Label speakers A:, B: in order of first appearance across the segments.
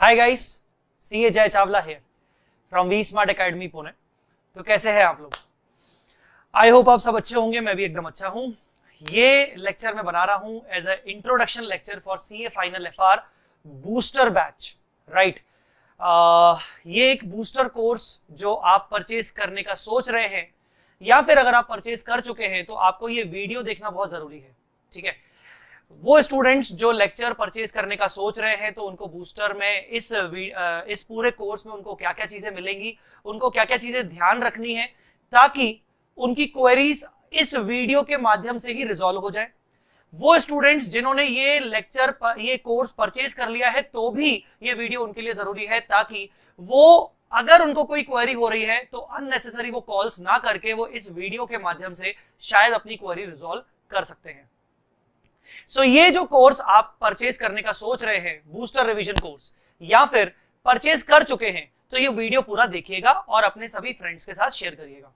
A: Hi guys, CA Jay Chawla here from V Smart Academy Pune. तो कैसे हैं आप लोग? आई होप आप सब अच्छे होंगे। मैं भी एकदम अच्छा हूं। ये लेक्चर मैं बना रहा हूं as a introduction lecture for CA final FR booster batch, right. ये एक बूस्टर कोर्स जो आप परचेज करने का सोच रहे हैं या फिर अगर आप परचेज कर चुके हैं तो आपको ये वीडियो देखना बहुत जरूरी है, ठीक है। वो स्टूडेंट्स जो लेक्चर परचेज करने का सोच रहे हैं तो उनको बूस्टर में इस पूरे कोर्स में उनको क्या क्या चीजें मिलेंगी, उनको क्या क्या चीजें ध्यान रखनी है ताकि उनकी क्वेरीज इस वीडियो के माध्यम से ही रिजॉल्व हो जाए। वो स्टूडेंट्स जिन्होंने ये कोर्स परचेज कर लिया है तो भी ये वीडियो उनके लिए जरूरी है ताकि वो अगर उनको कोई क्वेरी हो रही है तो अननेसेसरी वो कॉल्स ना करके वो इस वीडियो के माध्यम से शायद अपनी क्वेरी रिजॉल्व कर सकते हैं। सो ये जो कोर्स आप परचेज करने का सोच रहे हैं, बूस्टर रिवीजन कोर्स, या फिर परचेज कर चुके हैं, तो ये वीडियो पूरा देखिएगा और अपने सभी फ्रेंड्स के साथ शेयर करिएगा।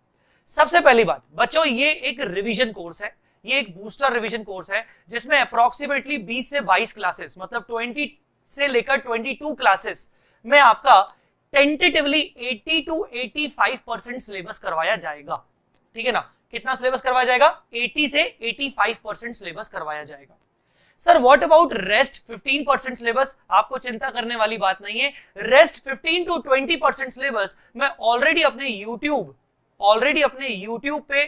A: सबसे पहली बात बच्चों, ये एक रिवीजन कोर्स है, ये एक बूस्टर रिवीजन कोर्स है जिसमें अप्रोक्सीमेटली 20 से 22 क्लासेस, मतलब 20 से लेकर 22 क्लासेस में आपका टेंटेटिवली 80 to 85% सिलेबस करवाया जाएगा, ठीक है ना। कितना सिलेबस करवाया जाएगा? 80 से 85% सिलेबस करवाया जाएगा। Sir what about rest 15% syllabus? आपको चिंता करने वाली बात नहीं है। रेस्ट 15 to 20% सिलेबस मैं ऑलरेडी अपने यूट्यूब पे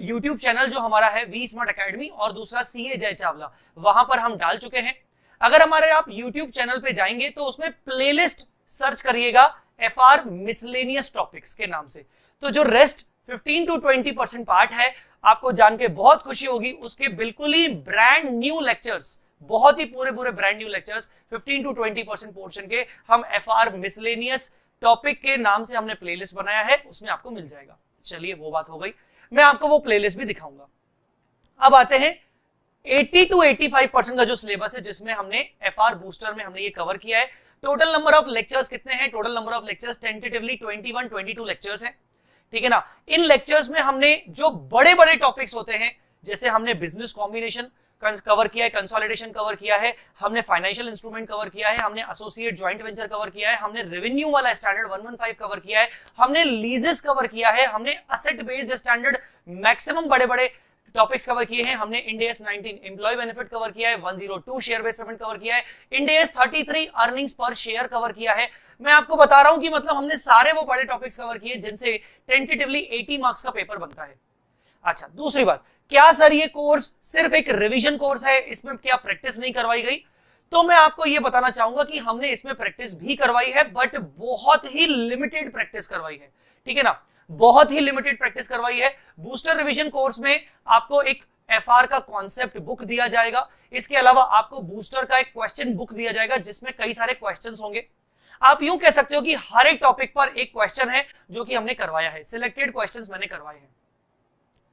A: यूट्यूब चैनल जो हमारा है वी स्मार्ट एकेडमी और दूसरा सीए जय चावला, वहां पर हम डाल चुके हैं। अगर हमारे आप यूट्यूब चैनल पे जाएंगे तो उसमें प्लेलिस्ट सर्च करिएगा एफआर मिसलेनियस टॉपिक्स के नाम से। तो जो रेस्ट 15 to 20% पार्ट है, आपको जान के बहुत खुशी होगी, उसके बिल्कुल ही ब्रांड न्यू लेक्चर्स, बहुत ही पूरे brand new lectures 15 to 20% portion के हम एफआर मिसलेनियस टॉपिक के नाम से हमने प्लेलिस्ट बनाया है, उसमें आपको मिल जाएगा। चलिए वो बात हो गई, मैं आपको वो प्लेलिस्ट भी दिखाऊंगा। अब आते हैं 80 to 85% का जो सिलेबस है जिसमें हमने एफआर बूस्टर में हमने ये कवर किया है। टोटल नंबर ऑफ लेक्चर्स कितने हैं? Total number of lectures tentatively 21-22 lectures हैं, ठीक है ना। इन लेक्चर्स में हमने जो बड़े टॉपिक्स होते हैं, जैसे हमने बिजनेस कॉम्बिनेशन कवर किया है, कंसोलिडेशन कवर किया है, हमने फाइनेंशियल इंस्ट्रूमेंट कवर किया है, हमने एसोसिएट जॉइंट वेंचर कवर किया है, हमने रेवेन्यू वाला स्टैंडर्ड 115 कवर किया है, हमने लीजेस कवर किया है, हमने असेट बेस्ड स्टैंडर्ड मैक्सिमम बड़े टॉपिक्स कवर किए हैं, हमने Ind AS 19 employee benefit cover किया है, 102 शेयर बेस्ड पेमेंट कवर किया है, Ind AS 33 earnings per share cover किया है। मैं आपको बता रहा हूं कि मतलब हमने सारे वो बड़े टॉपिक्स कवर किए जिनसे टेंटेटिवली 80 मार्क्स का पेपर बनता है। अच्छा, दूसरी बात, क्या सर ये कोर्स सिर्फ एक रिवीजन कोर्स है, इसमें क्या प्रैक्टिस नहीं करवाई गई? तो मैं आपको ये बताना चाहूंगा कि हमने इसमें प्रैक्टिस भी करवाई है, बट बहुत ही लिमिटेड प्रैक्टिस करवाई है, ठीक है ना, बहुत ही लिमिटेड प्रैक्टिस करवाई है। बूस्टर रिवीजन कोर्स में आपको एक एफआर का कॉन्सेप्ट बुक दिया जाएगा, इसके अलावा आपको बूस्टर का एक क्वेश्चन बुक दिया जाएगा जिसमें कई सारे क्वेश्चंस होंगे। आप यूं कह सकते हो कि हर एक टॉपिक पर एक क्वेश्चन है जो कि हमने करवाया है, सिलेक्टेड क्वेश्चंस मैंने करवाए हैं,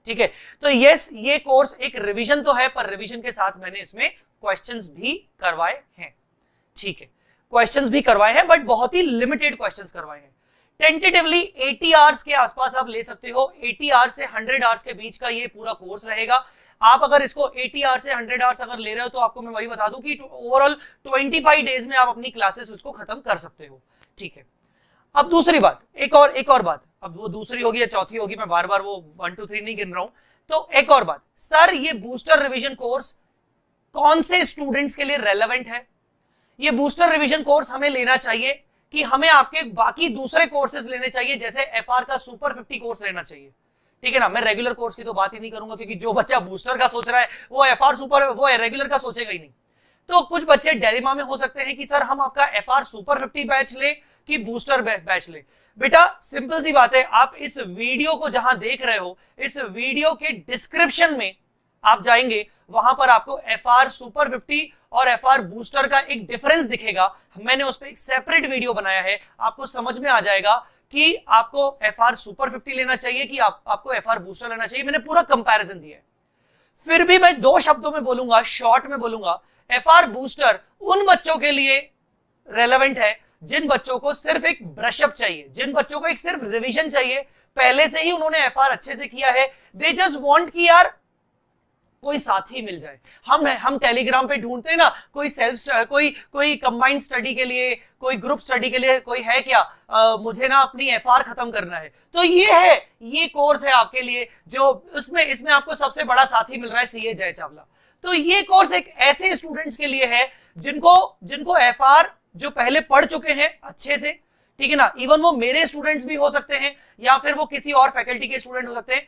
A: ठीक है। तो यस, ये कोर्स एक रिवीजन तो है, पर रिवीजन के साथ मैंने इसमें क्वेश्चंस भी करवाए हैं, ठीक है। क्वेश्चंस भी करवाए हैं बट बहुत ही लिमिटेड क्वेश्चंस करवाए हैं। टेंटेटिवली 80 आवर्स के आसपास आप ले सकते हो, 80 आवर्स से 100 आवर्स के बीच का ये पूरा कोर्स रहेगा। आप अगर इसको 80 आवर्स से 100 आवर्स अगर ले रहे हो तो आपको मैं वही बता दूं कि ओवरऑल 25 डेज में आप अपनी क्लासेस उसको खत्म कर सकते हो, ठीक है। अब दूसरी बात, एक और बात, अब वो दूसरी होगी या चौथी होगी, मैं बार बार वो 1 2 3 नहीं गिन रहा हूं। तो एक और बात, सर ये बूस्टर रिवीजन कोर्स कौन से स्टूडेंट्स के लिए रेलेवेंट है? ये बूस्टर रिवीजन कोर्स हमें लेना चाहिए कि हमें आपके बाकी दूसरे कोर्सेज लेने चाहिए, जैसे एफआर का सुपर 50 कोर्स लेना चाहिए, ठीक है ना। मैं रेगुलर कोर्स की तो बात ही नहीं करूंगा क्योंकि जो बच्चा बूस्टर का सोच रहा है वो एफआर सुपर, वो रेगुलर का सोचेगा ही नहीं। तो कुछ बच्चे डायलेमा में हो सकते हैं कि सर हम आपका एफआर सुपर 50 बैच ले कि बूस्टर बैच ले। बेटा सिंपल सी बात है, आप इस वीडियो को जहां देख रहे हो, इस वीडियो के डिस्क्रिप्शन में आप जाएंगे, वहां पर आपको एफआर सुपर 50 और एफआर बूस्टर का एक डिफरेंस दिखेगा। मैंने उस पर एक सेपरेट वीडियो बनाया है, आपको समझ में आ जाएगा कि आपको एफआर सुपर 50 लेना चाहिए कि आपको एफआर बूस्टर लेना चाहिए। मैंने पूरा कंपैरिजन दिया है। फिर भी मैं 2 शब्दों में बोलूंगा, शॉर्ट में बोलूंगा, एफआर बूस्टर उन बच्चों के लिए रेलेवेंट है जिन बच्चों को सिर्फ एक ब्रशअप चाहिए, जिन बच्चों को एक सिर्फ रिवीजन चाहिए, पहले से ही उन्होंने एफआर अच्छे से किया है, दे जस्ट वांट कि यार कोई साथी मिल जाए। हम टेलीग्राम पे ढूंढते हैं ना कोई कोई कंबाइंड स्टडी के लिए, कोई ग्रुप स्टडी के लिए, कोई है क्या, मुझे ना अपनी एफआर खत्म करना है, तो ये कोर्स है आपके लिए, जो इसमें आपको सबसे बड़ा साथी मिल रहा है सीए जय चावला। तो ये कोर्स एक ऐसे स्टूडेंट्स के लिए है जिनको एफआर जो पहले पढ़ चुके हैं अच्छे से, ठीक है ना, इवन वो मेरे स्टूडेंट्स भी हो सकते हैं या फिर वो किसी और फैकल्टी के स्टूडेंट हो सकते हैं,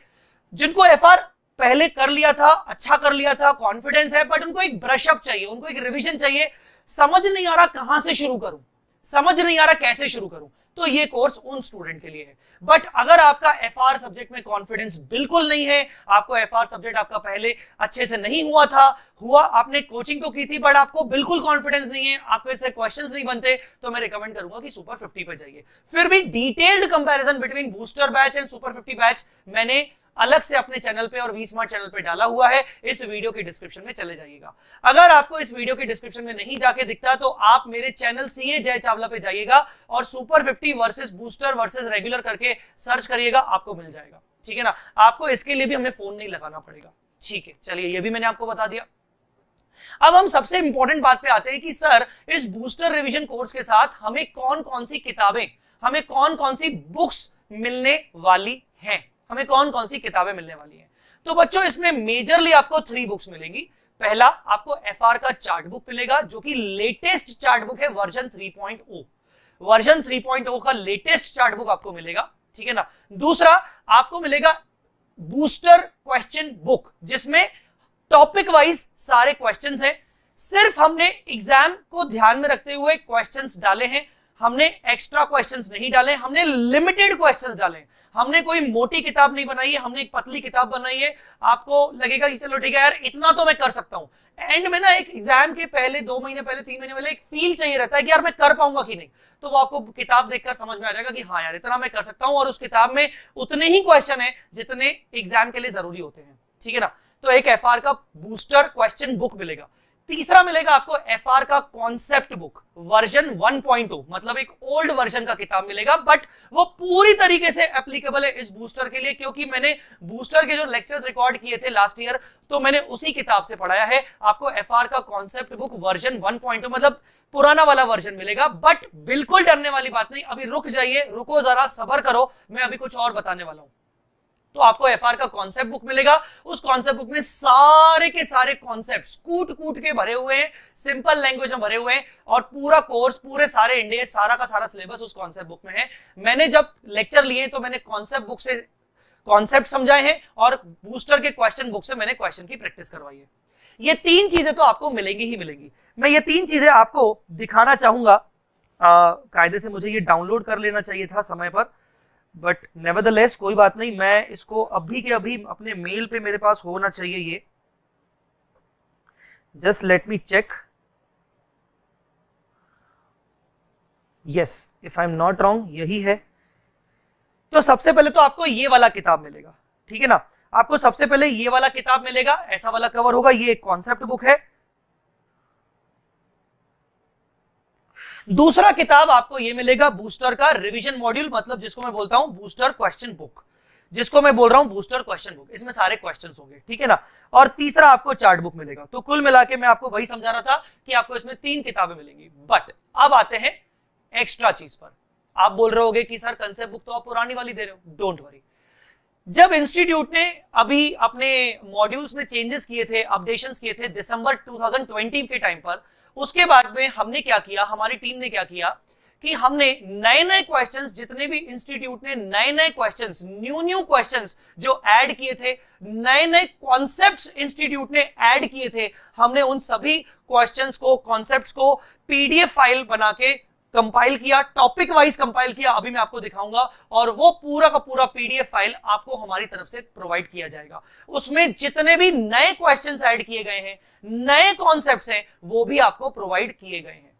A: जिनको एफआर पहले कर लिया था, अच्छा कर लिया था, कॉन्फिडेंस है, बट उनको एक ब्रश अप चाहिए, उनको एक रिवीजन चाहिए, समझ नहीं आ रहा कहां से शुरू करूं, समझ नहीं आ रहा कैसे शुरू करूं, तो ये कोर्स उन स्टूडेंट के लिए है। बट अगर आपका एफआर सब्जेक्ट में कॉन्फिडेंस बिल्कुल नहीं है, आपको एफआर सब्जेक्ट आपका पहले अच्छे से नहीं हुआ आपने कोचिंग तो की थी बट आपको बिल्कुल कॉन्फिडेंस नहीं है, आपको इससे क्वेश्चंस नहीं बनते, तो मैं रिकमेंड करूंगा कि सुपर 50 पे जाइए। फिर भी detailed comparison between booster batch and super 50 batch मैंने अलग से अपने चैनल पे और वी स्मार्ट चैनल पे डाला हुआ है, इस वीडियो की डिस्क्रिप्शन में चले जाइएगा। अगर आपको इस वीडियो की डिस्क्रिप्शन में नहीं जाके दिखता तो आप मेरे चैनल सीए जय चावला पे जाइएगा और super 50 versus booster versus regular करके सर्च करिएगा, आपको मिल जाएगा, ठीक है ना। आपको इसके लिए भी हमें फोन नहीं लगाना पड़ेगा, ठीक है। चलिए ये भी मैंने आपको बता दिया। अब हम सबसे इंपॉर्टेंट बात पे आते हैं कि सर इस बूस्टर रिवीजन कोर्स के साथ हमें कौन कौन सी किताबें, हमें कौन कौन सी बुक्स मिलने वाली हैं, हमें कौन कौन सी किताबें मिलने वाली हैं। तो बच्चों इसमें मेजरली आपको 3 बुक्स मिलेंगी। पहला आपको एफआर का चार्ट बुक मिलेगा जो कि लेटेस्ट चार्ट बुक है, वर्जन 3.0, वर्जन 3.0 का लेटेस्ट चार्ट बुक आपको मिलेगा, ठीक है ना। दूसरा आपको मिलेगा बूस्टर क्वेश्चन बुक जिसमें टॉपिक वाइज सारे क्वेश्चंस हैं, सिर्फ हमने एग्जाम को ध्यान में रखते हुए क्वेश्चंस डाले हैं, हमने एक्स्ट्रा क्वेश्चंस नहीं डाले, हमने लिमिटेड क्वेश्चंस डाले, हमने कोई मोटी किताब नहीं बनाई है, हमने एक पतली किताब बनाई है। आपको लगेगा कि चलो ठीक है यार इतना तो मैं कर सकता हूं, एंड में ना एक एग्जाम के पहले 2 महीने पहले 3 महीने पहले एक फील चाहिए रहता है कि यार मैं कर पाऊंगा कि नहीं, तो वो आपको किताब देखकर समझ में आ जाएगा कि हाँ यार इतना मैं कर सकता हूं, और उस किताब में उतने ही क्वेश्चन है जितने एग्जाम के लिए जरूरी होते हैं, ठीक है ना। तो एक एफआर का बूस्टर क्वेश्चन बुक मिलेगा। तीसरा मिलेगा आपको एफआर का कॉन्सेप्ट बुक वर्जन 1.0, मतलब एक ओल्ड वर्जन का किताब मिलेगा, बट वो पूरी तरीके से एप्लीकेबल है इस बूस्टर के लिए, क्योंकि मैंने बूस्टर के जो लेक्चर्स रिकॉर्ड किए थे लास्ट ईयर तो मैंने उसी किताब से पढ़ाया है। आपको एफआर का कॉन्सेप्ट बुक वर्जन 1.0 मतलब पुराना वाला वर्जन मिलेगा, बट बिल्कुल डरने वाली बात नहीं, अभी रुक जाइए, रुको जरा, सब्र करो, मैं अभी कुछ और बताने वाला हूं। तो आपको एफआर का कॉन्सेप्ट बुक मिलेगा, उस कॉन्सेप्ट बुक में सारे के सारे कॉन्सेप्ट्स कूट कूट के भरे हुए हैं, सिंपल लैंग्वेज में भरे हुए हैं, और पूरा कोर्स, पूरे सारे इंडिया, सारा का सारा सिलेबस उस कॉन्सेप्ट बुक में है। मैंने जब लेक्चर लिए तो मैंने कॉन्सेप्ट बुक से कॉन्सेप्ट समझाए हैं और बूस्टर के क्वेश्चन बुक से मैंने क्वेश्चन की प्रैक्टिस करवाई है। ये 3 चीजें तो आपको मिलेंगी ही मिलेंगी। मैं ये 3 चीजें आपको दिखाना चाहूंगा, कायदे से मुझे ये डाउनलोड कर लेना चाहिए था समय पर, बट नेवरदलेस कोई बात नहीं, मैं इसको अभी के अभी अपने मेल पे मेरे पास होना चाहिए ये, just let me check, yes if I am not wrong यही है। तो सबसे पहले तो आपको ये वाला किताब मिलेगा, ठीक है ना, आपको सबसे पहले ये वाला किताब मिलेगा, ऐसा वाला कवर होगा, ये एक कॉन्सेप्ट बुक है। दूसरा किताब आपको ये मिलेगा बूस्टर का रिवीजन मॉड्यूल, मतलब जिसको मैं बोलता हूं बूस्टर क्वेश्चन बुक, जिसको मैं बोल रहा हूं बूस्टर क्वेश्चन बुक, इसमें सारे क्वेश्चंस होंगे, ठीक है ना। और तीसरा आपको चार्ट बुक मिलेगा। तो कुल मिला के मैं आपको वही समझा रहा था कि आपको इसमें 3 किताबें मिलेंगी। बट अब आते हैं एक्स्ट्रा चीज पर। आप बोल रहे होगे कि सर कंसेप्ट बुक तो आप पुरानी वाली दे रहे हो, डोंट वरी। जब इंस्टीट्यूट ने अभी अपने मॉड्यूल्स में चेंजेस किए थे, अपडेशंस किए थे दिसंबर 2020 के टाइम पर, उसके बाद में हमने क्या किया, हमारी टीम ने क्या किया कि हमने नए नए क्वेश्चंस, जितने भी इंस्टीट्यूट ने नए नए क्वेश्चंस, न्यू क्वेश्चंस जो ऐड किए थे, नए नए कॉन्सेप्ट्स इंस्टीट्यूट ने ऐड किए थे, हमने उन सभी क्वेश्चंस को, कॉन्सेप्ट्स को पीडीएफ फाइल बना के कंपाइल किया, टॉपिक वाइज कंपाइल किया, अभी मैं आपको दिखाऊंगा, और वो पूरा का पूरा पीडीएफ फाइल आपको हमारी तरफ से प्रोवाइड किया जाएगा। उसमें जितने भी नए क्वेश्चंस ऐड किए गए हैं, नए कॉन्सेप्ट्स हैं, वो भी आपको प्रोवाइड किए गए हैं।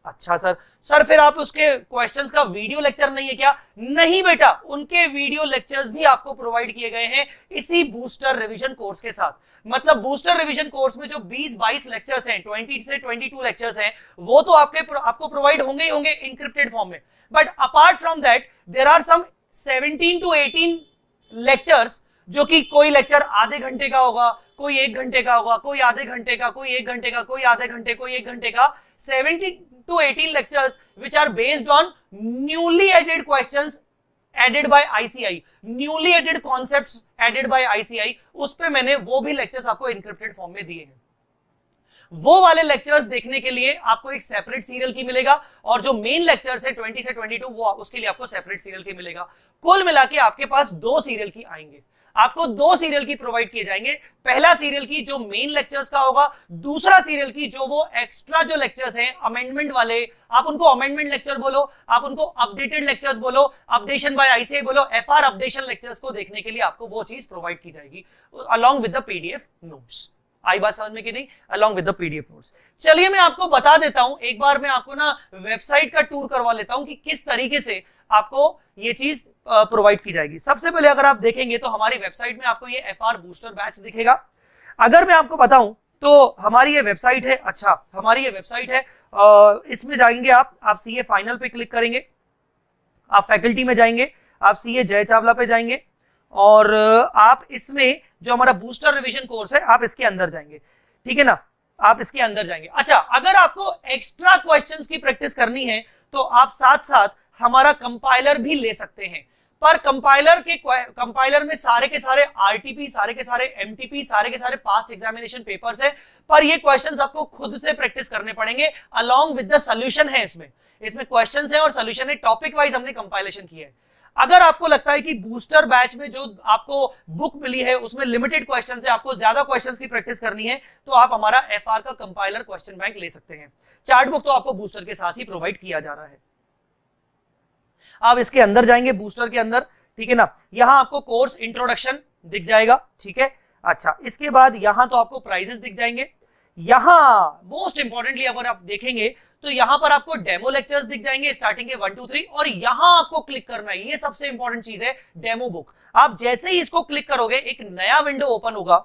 A: अच्छा सर फिर आप उसके क्वेश्चंस का वीडियो लेक्चर नहीं है क्या? नहीं बेटा, उनके वीडियो लेक्चर्स भी आपको प्रोवाइड किए गए हैं इसी बूस्टर रिवीजन कोर्स के साथ। मतलब बूस्टर रिवीजन कोर्स में जो 20-22 लेक्चर्स हैं, 20 से 22 लेक्चर्स हैं, वो तो आपको प्रोवाइड होंगे ही होंगे इनक्रिप्टेड फॉर्म में, but apart from that there are some 17 to 18 lectures, जो कि कोई लेक्चर आधे घंटे का होगा, कोई 1 घंटे का होगा, कोई आधे घंटे का, कोई 1 घंटे का, कोई आधे घंटे, कोई 1 घंटे का। 17 to 18 lectures which are based on newly added questions added by ICI, newly added concepts added by ICI, उस पे मैंने वो भी लेक्चर्स आपको इनक्रिप्टेड फॉर्म में दिए हैं। वो वाले लेक्चर्स देखने के लिए आपको एक सेपरेट सीरियल की मिलेगा, और जो मेन लेक्चर्स है 20 से 22 वो उसके लिए आपको सेपरेट सीरियल की मिलेगा। कुल मिला के आपके पास 2 सीरियल की आएंगे, आपको 2 सीरियल की प्रोवाइड किए जाएंगे। पहला सीरियल की जो मेन लेक्चर्स का होगा, दूसरा सीरियल की जो वो एक्स्ट्रा जो लेक्चर्स हैं अमेंडमेंट वाले, आप उनको अमेंडमेंट लेक्चर बोलो, आप उनको अपडेटेड लेक्चर्स बोलो, अपडेशन बाय आईसीआई बोलो, एफआर अपडेशन लेक्चर्स को देखने के लिए आपको वो चीज प्रोवाइड की जाएगी along with the PDF notes. आई बात समझ में कि नहीं? Along with the PDF notes. चलिए मैं आपको बता देता हूं, एक बार मैं आपको ना वेबसाइट का टूर करवा लेता हूं कि किस तरीके से आपको ये चीज प्रोवाइड की जाएगी। सबसे पहले अगर आप देखेंगे तो हमारी वेबसाइट में आपको ये एफआर बूस्टर बैच दिखेगा। अगर मैं आपको बताऊं तो हमारी ये वेबसाइट है, अच्छा हमारी ये वेबसाइट है, इसमें जाएंगे आप सीए फाइनल पे क्लिक करेंगे, आप फैकल्टी में जाएंगे, आप सीए जय चावला पे जाएंगे, और आप इसमें जो हमारा बूस्टर रिवीजन कोर्स है आप इसके अंदर जाएंगे, ठीक है ना, आप इसके अंदर जाएंगे। अच्छा, अगर आपको एक्स्ट्रा क्वेश्चंस की प्रैक्टिस करनी है तो आप साथ साथ हमारा कंपाइलर भी ले सकते हैं, पर कंपाइलर में सारे के सारे आरटीपी, सारे के सारे एमटीपी, सारे के सारे पास्ट एग्जामिनेशन पेपर्स है, पर ये क्वेश्चंस आपको खुद से प्रैक्टिस करने पड़ेंगे अलोंग विद द सॉल्यूशन है। इसमें क्वेश्चंस है और सॉल्यूशन है, टॉपिक वाइज हमने कंपाइलेशन किया है। अगर आपको लगता है कि बूस्टर बैच में जो आपको बुक मिली है उसमें लिमिटेड क्वेश्चन है, आपको ज्यादा क्वेश्चंस की प्रैक्टिस करनी है, तो आप हमारा एफआर का कंपाइलर क्वेश्चन बैंक ले सकते हैं। चार्ट बुक तो आपको बूस्टर के साथ ही प्रोवाइड किया जा रहा है। आप इसके अंदर जाएंगे, बूस्टर के अंदर, ठीक है ना, यहां आपको कोर्स इंट्रोडक्शन दिख जाएगा, ठीक है। अच्छा, इसके बाद यहां तो आपको प्राइजेस दिख जाएंगे। यहां मोस्ट इंपॉर्टेंटली अगर आप देखेंगे तो यहां पर आपको डेमो लेक्चर्स दिख जाएंगे स्टार्टिंग के 1 2 3, और यहां आपको क्लिक करना है, ये सबसे इंपॉर्टेंट चीज है, डेमो बुक। आप जैसे ही इसको क्लिक करोगे एक नया विंडो ओपन होगा,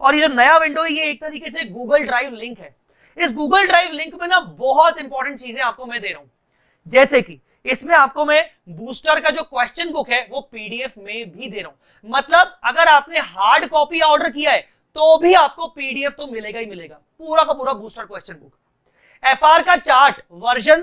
A: और ये जो नया विंडो है ये एक तरीके से गूगल ड्राइव लिंक है। इस गूगल ड्राइव लिंक में ना बहुत इंपॉर्टेंट चीजें आपको मैं दे रहा हूं, जैसे कि इसमें आपको मैं बूस्टर का जो क्वेश्चन बुक है वो पीडीएफ में भी दे रहा हूं। मतलब अगर आपने हार्ड कॉपी ऑर्डर किया है तो भी आपको पीडीएफ तो मिलेगा ही मिलेगा, पूरा का पूरा बूस्टर क्वेश्चन बुक। एफआर का चार्ट वर्जन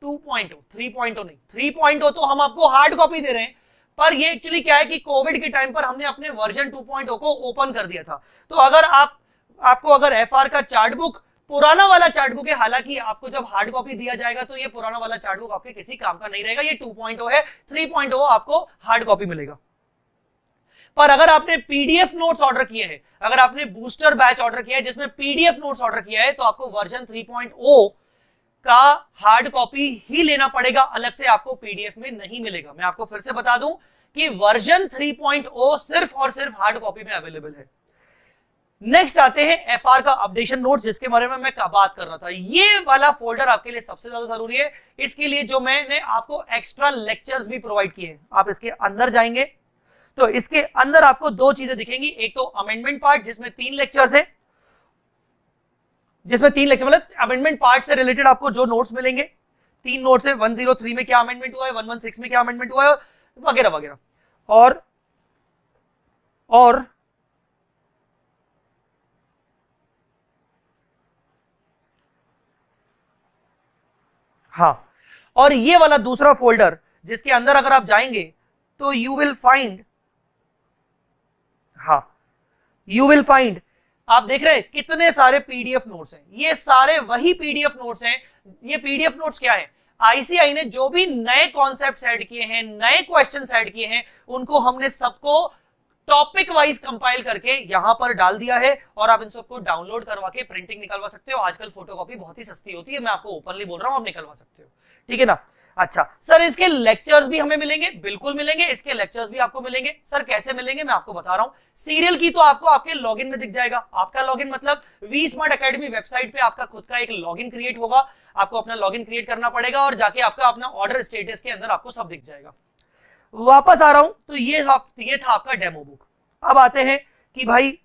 A: 2.0, 3.0 नहीं, 3.0 तो हम आपको हार्ड कॉपी दे रहे हैं, पर ये एक्चुअली क्या है कि कोविड के टाइम पर हमने अपने वर्जन 2.0 को ओपन कर दिया था। तो अगर आपको अगर एफआर का चार्ट बुक, पुराना वाला चार्ट बुक है, हालांकि आपको जब हार्ड कॉपी दिया जाएगा तो ये पुराना वाला चार्ट बुक आपके किसी काम का नहीं रहेगा, ये 2.0 है, 3.0 आपको हार्ड कॉपी मिलेगा। पर अगर आपने पीडीएफ नोट्स ऑर्डर किए हैं, अगर आपने बूस्टर बैच ऑर्डर किया है जिसमें पीडीएफ नोट्स ऑर्डर किया है, तो आपको वर्जन 3.0 का हार्ड कॉपी ही लेना पड़ेगा, अलग से आपको पीडीएफ में नहीं मिलेगा। मैं आपको फिर से बता दूं कि वर्जन 3.0 सिर्फ और सिर्फ हार्ड कॉपी में अवेलेबल है। नेक्स्ट आते हैं एफआर का अपडेशन नोट्स, जिसके बारे में मैं बात कर रहा था। ये वाला फोल्डर आपके लिए सबसे ज्यादा जरूरी है। इसके लिए जो मैंने आपको एक्स्ट्रा लेक्चर्स भी प्रोवाइड किए हैं, आप इसके अंदर जाएंगे तो इसके अंदर आपको 2 चीजें दिखेंगी, एक तो अमेंडमेंट पार्ट जिसमें 3 लेक्चर्स है, मतलब अमेंडमेंट पार्ट से रिलेटेड आपको जो नोट्स मिलेंगे, 3 नोट्स है, 103 में क्या अमेंडमेंट हुआ है, 116 में क्या अमेंडमेंट हुआ है, वगैरह वगैरह। और हाँ, और ये वाला दूसरा फोल्डर जिसके अंदर अगर आप जाएंगे तो यू विल फाइंड आप देख रहे हैं कितने सारे पीडीएफ नोट्स हैं, ये सारे वही पीडीएफ नोट्स हैं। ये पीडीएफ नोट्स क्या है, आईसीआई ने जो भी नए कॉन्सेप्ट्स ऐड किए हैं, नए क्वेश्चंस ऐड किए हैं, उनको हमने सबको टॉपिक वाइज कंपाइल करके यहां पर डाल दिया है, और आप इन सबको डाउनलोड करवा के प्रिंटिंग निकलवा सकते हो। आजकल फोटोकॉपी बहुत ही सस्ती होती है, मैं आपको ओपनली बोल रहा हूं, आप निकलवा सकते हो, ठीक है ना। अच्छा सर, इसके लेक्चर्स भी हमें मिलेंगे, बिल्कुल मिलेंगे, इसके लेक्चर्स भी आपको मिलेंगे। सर कैसे मिलेंगे, मैं आपको बता रहा हूं। सीरियल की तो आपको आपके लॉगिन में दिख जाएगा। आपका लॉगिन मतलब वी स्मार्ट एकेडमी वेबसाइट पे आपका खुद का एक लॉगिन क्रिएट होगा, आपको अपना लॉगिन क्रिएट करना पड़ेगा, और जाके आपका अपना ऑर्डर स्टेटस के अंदर आपको सब दिख जाएगा। वापस आ रहा हूं, तो ये था आपका डेमो बुक। अब आते हैं कि भाई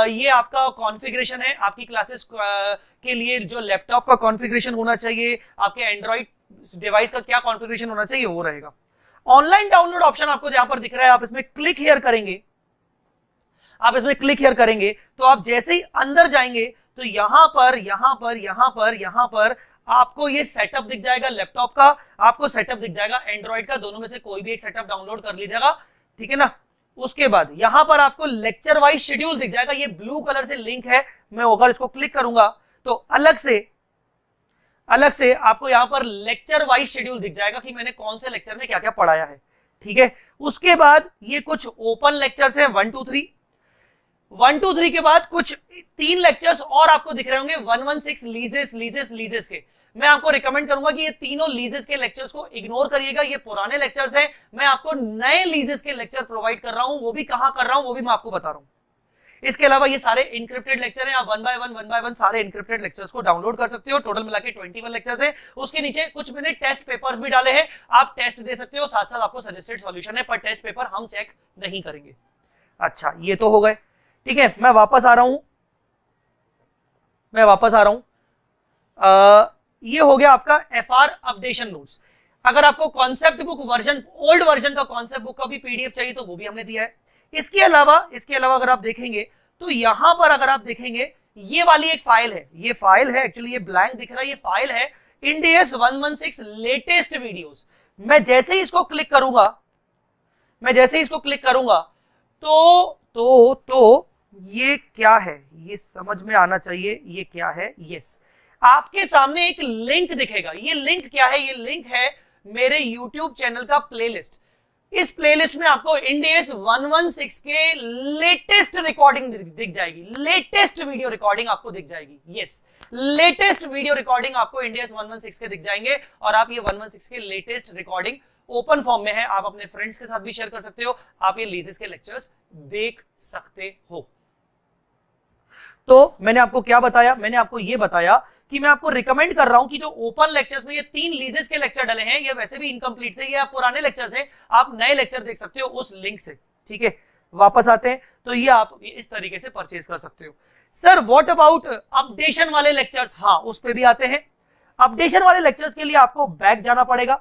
A: ये आपका कॉन्फ़िगरेशन है, आपकी क्लासेस के लिए जो लैपटॉप का कॉन्फ़िगरेशन होना चाहिए, आपके एंड्रॉइड डिवाइस का क्या कॉन्फ़िगरेशन होना चाहिए, वो रहेगा। ऑनलाइन डाउनलोड ऑप्शन आपको यहां पर दिख रहा है, आप इसमें क्लिक हियर करेंगे। आप इसमें क्लिक हियर करेंगे तो आप जैसे ही अंदर जाएंगे तो यहां पर आपको ये सेटअप दिख जाएगा लैपटॉप का, आपको सेटअप दिख जाएगा एंड्रॉइड का, दोनों में से कोई भी एक सेटअप डाउनलोड कर लीजिएगा, ठीक है ना। उसके बाद यहां पर आपको लेक्चर वाइज शेड्यूल दिख जाएगा, ये ब्लू कलर से लिंक है, मैं अगर इसको क्लिक करूंगा तो अलग से आपको यहां पर लेक्चर वाइज शेड्यूल दिख जाएगा कि मैंने कौन से लेक्चर में क्या क्या पढ़ाया है, ठीक है। उसके बाद ये कुछ ओपन लेक्चर्स हैं 1 2 3 के बाद कुछ 3 लेक्चर्स और आपको दिख रहे होंगे 116 लीजेस के। मैं आपको रिकमेंड करूंगा कि ये तीनों लीजेस के लेक्चर्स को इग्नोर करिएगा, ये पुराने लेक्चर्स हैं, मैं आपको नए लीजेस के लेक्चर प्रोवाइड कर रहा हूं, वो भी कहां कर रहा हूं वो भी मैं आपको बता रहा हूं। इसके अलावा ये सारे इंक्रिप्टेड लेक्चर हैं, आप वन बाय वन सारे इंक्रिप्टेड लेक्चर्स को डाउनलोड कर सकते हो। टोटल मिला के 21 लेक्चर्स हैं। उसके नीचे कुछ मैंने टेस्ट पेपर्स भी डाले हैं, आप टेस्ट दे सकते हो, साथ साथ आपको सजेस्टेड सॉल्यूशन है, पर टेस्ट पेपर हम चेक नहीं करेंगे। अच्छा, ये तो हो गए, ठीक है। मैं वापस आ रहा हूं, ये हो गया आपका FR अपडेशन नोट्स। अगर आपको concept book version, old version का कॉन्सेप्ट बुक का भी PDF चाहिए तो वो भी हमने दिया है। इसके अलावा अगर आप देखेंगे तो यहां पर अगर आप देखेंगे ये वाली एक फाइल है, ये फाइल है, एक्चुअली ये ब्लैंक दिख रहा है, ये फाइल है इंड AS 116 लेटेस्ट वीडियोस। मैं जैसे ही इसको क्लिक करूंगा तो ये क्या है, ये समझ में आना चाहिए, ये क्या है। यस, आपके सामने एक लिंक दिखेगा, ये लिंक क्या है, ये लिंक है मेरे YouTube चैनल का प्लेलिस्ट। इस प्लेलिस्ट में आपको इंड AS 116 के लेटेस्ट रिकॉर्डिंग दिख जाएगी, लेटेस्ट वीडियो रिकॉर्डिंग आपको दिख जाएगी। यस, लेटेस्ट वीडियो रिकॉर्डिंग आपको इंड AS 116 के दिख जाएंगे, और आप ये 116 के लेटेस्ट रिकॉर्डिंग ओपन फॉर्म में है, आप अपने फ्रेंड्स के साथ भी शेयर कर सकते हो, आप ये लीजेस के लेक्चर्स देख सकते हो। तो मैंने आपको क्या बताया, मैंने आपको ये बताया कि मैं आपको रिकमेंड कर रहा हूं कि जो ओपन लेक्चर्स में ये 3 लीजेस के लेक्चर डले हैं, ये वैसे भी इनकम्प्लीट थे, ये पुराने लेक्चर्स हैं, आप नए लेक्चर देख सकते हो उस लिंक से, ठीक है। वापस आते हैं तो ये आप इस तरीके से परचेज कर सकते हो। सर व्हाट अबाउट अपडेशन वाले लेक्चर्स, हाँ उस पे भी आते हैं। अपडेशन वाले लेक्चर्स के लिए आपको बैक जाना पड़ेगा,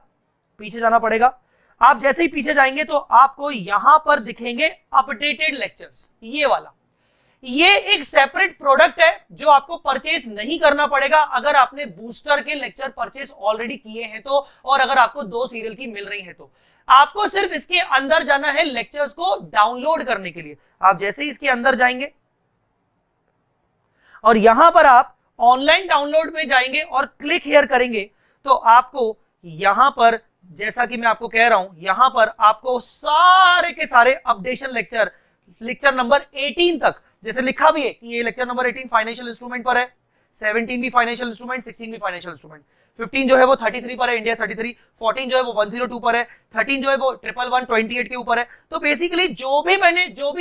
A: पीछे जाना पड़ेगा। आप जैसे ही पीछे जाएंगे तो आपको यहां पर दिखेंगे अपडेटेड लेक्चर्स, ये वाला, ये एक सेपरेट प्रोडक्ट है जो आपको परचेस नहीं करना पड़ेगा अगर आपने बूस्टर के लेक्चर परचेस ऑलरेडी किए हैं तो, और अगर आपको 2 सीरियल की मिल रही है तो आपको सिर्फ इसके अंदर जाना है लेक्चर्स को डाउनलोड करने के लिए। आप जैसे ही इसके अंदर जाएंगे और यहां पर आप ऑनलाइन डाउनलोड में जाएंगे और क्लिक हियर करेंगे तो आपको यहां पर, जैसा कि मैं आपको कह रहा हूं, यहां पर आपको सारे के सारे अपडेशन लेक्चर नंबर 18 तक, जैसे लिखा भी है कि ये लेक्चर नंबर 18 फाइनेंशियल इंस्ट्रूमेंट पर है, 17 भी फाइनेंशियल इंस्ट्रूमेंट, 16 भी फाइनेंशियल इंस्ट्रूमेंट, 15 जो है वो 33 पर है, इंडिया 33, 14 जो है वो 102 पर है, 13 जो है वो 111 28 के ऊपर है। तो बेसिकली जो भी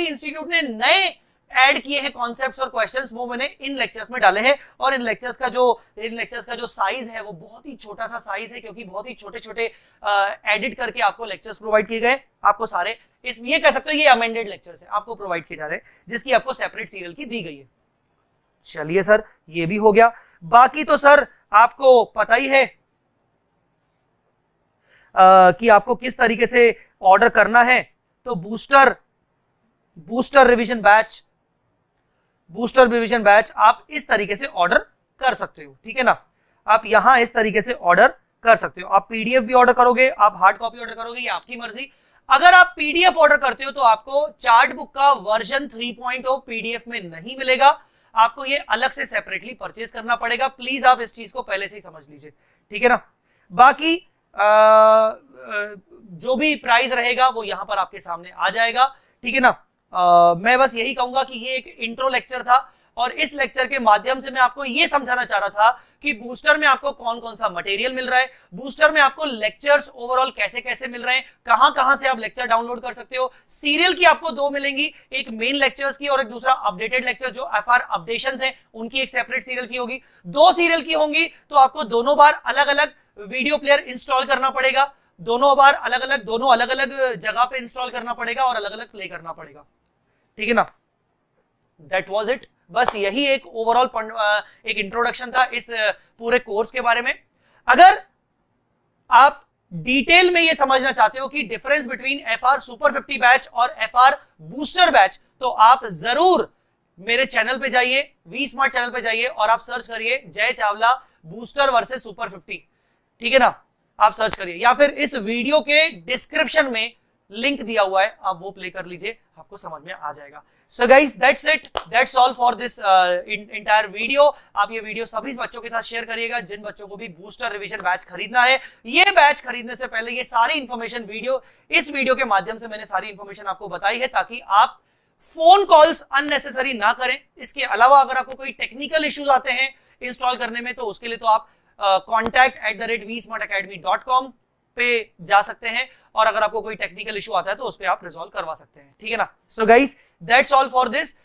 A: इंस्टीट्यूट ने नए ऐड किए हैं कॉन्सेप्ट्स और क्वेश्चंस, वो मैंने इन लेक्चर्स में डाले हैं। और इन लेक्चर्स का जो साइज है वो बहुत ही छोटा सा साइज है, क्योंकि बहुत ही छोटे एडिट करके आपको लेक्चर्स प्रोवाइड किए गए। आपको सारे ये कह सकते हो ये अमेंडेड लेक्चर्स है, आपको प्रोवाइड किए जा रहे हैं, जिसकी आपको सेपरेट सीरियल की दी गई है। चलिए सर, ये भी हो गया। बाकी तो सर आपको पता ही है कि आपको किस तरीके से ऑर्डर करना है। तो बूस्टर रिवीजन बैच आप इस तरीके से ऑर्डर कर सकते हो, ठीक है ना। आप यहां इस तरीके से ऑर्डर कर सकते हो। आप PDF भी ऑर्डर करोगे, आप हार्ड कॉपी ऑर्डर करोगे, ये आपकी मर्जी। अगर आप PDF ऑर्डर करते हो तो आपको चार्ट बुक का वर्जन 3.0 PDF में नहीं मिलेगा, आपको ये अलग से सेपरेटली परचेज करना पड़ेगा। प्लीज आप इस चीज को पहले से ही समझ लीजिए, ठीक है ना। बाकी जो भी प्राइस रहेगा वो यहां पर आपके सामने आ जाएगा, ठीक है ना। मैं बस यही कहूंगा कि ये एक इंट्रो लेक्चर था, और इस लेक्चर के माध्यम से मैं आपको ये समझाना चाह रहा था कि बूस्टर में आपको कौन कौन सा मटेरियल मिल रहा है, बूस्टर में आपको लेक्चर्स ओवरऑल कैसे कैसे मिल रहे हैं, कहां कहां से आप लेक्चर डाउनलोड कर सकते हो। सीरियल की आपको 2 मिलेंगी, एक मेन लेक्चर्स की और एक दूसरा अपडेटेड लेक्चर जो FR अपडेशंस हैं उनकी एक सेपरेट सीरियल की होगी। 2 सीरियल की होंगी तो आपको दोनों बार अलग अलग वीडियो प्लेयर इंस्टॉल करना पड़ेगा, दोनों अलग अलग जगह पे इंस्टॉल करना पड़ेगा और अलग अलग प्ले करना पड़ेगा, ठीक है ना। That was it. बस यही एक ओवरऑल एक इंट्रोडक्शन था इस पूरे कोर्स के बारे में। अगर आप डिटेल में ये समझना चाहते हो कि difference between FR super 50 batch और FR बूस्टर बैच, तो आप जरूर मेरे चैनल पे जाइए, वी स्मार्ट चैनल पे जाइए और आप सर्च करिए जय चावला बूस्टर वर्सेस सुपर 50, ठीक है ना, आप सर्च करिए, या फिर इस वीडियो के डिस्क्रिप्शन में लिंक दिया हुआ है, आप वो प्ले कर लीजिए, आपको समझ में आ जाएगा। So guys that's it, that's all for this entire video. आप ये वीडियो सभी बच्चों के साथ शेयर करिएगा जिन बच्चों को भी बूस्टर रिवीजन बैच खरीदना है। ये बैच खरीदने से पहले ये सारी इंफॉर्मेशन इस वीडियो के माध्यम से मैंने सारी इंफॉर्मेशन आपको बताई है, ताकि आप फोन कॉल्स अननेसेसरी ना करें। इसके अलावा अगर आपको कोई टेक्निकल इश्यूज आते हैं इंस्टॉल करने में, तो उसके लिए तो आप contact@vsmartacademy.com पे जा सकते हैं, और अगर आपको कोई टेक्निकल इशू आता है तो उस पे आप रिजॉल्व करवा सकते हैं, ठीक है ना। So guys that's all for this.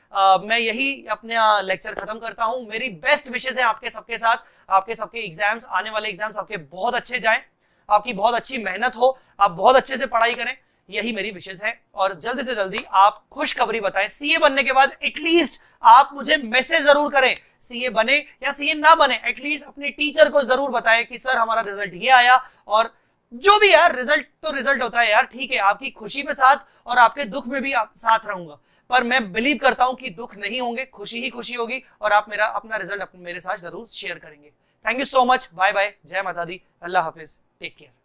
A: मैं यही अपना लेक्चर खत्म करता हूं। मेरी बेस्ट विशेस है आपके सबके साथ, आपके सबके एग्जाम्स, आने वाले एग्जाम्स आपके बहुत अच्छे जाएं, आपकी बहुत अच्छी मेहनत हो, आप बहुत अच्छे से पढ़ाई करें, यही मेरी विशेष है। और जल्दी से जल्दी आप खुशखबरी बताएं, सीए बनने के बाद एटलीस्ट आप मुझे मैसेज जरूर करें, सीए बने या सीए ना बने, एटलीस्ट अपने टीचर को जरूर बताएं कि सर हमारा रिजल्ट ये आया। और जो भी यार, रिजल्ट तो रिजल्ट होता है यार, ठीक है, आपकी खुशी में साथ और आपके दुख में भी आप साथ रहूंगा, पर मैं बिलीव करता हूं कि दुख नहीं होंगे, खुशी ही खुशी होगी, और आप मेरा अपना रिजल्ट मेरे साथ जरूर शेयर करेंगे। Thank you so much, bye bye, जय माता दी, अल्लाह हाफिज, टेक केयर।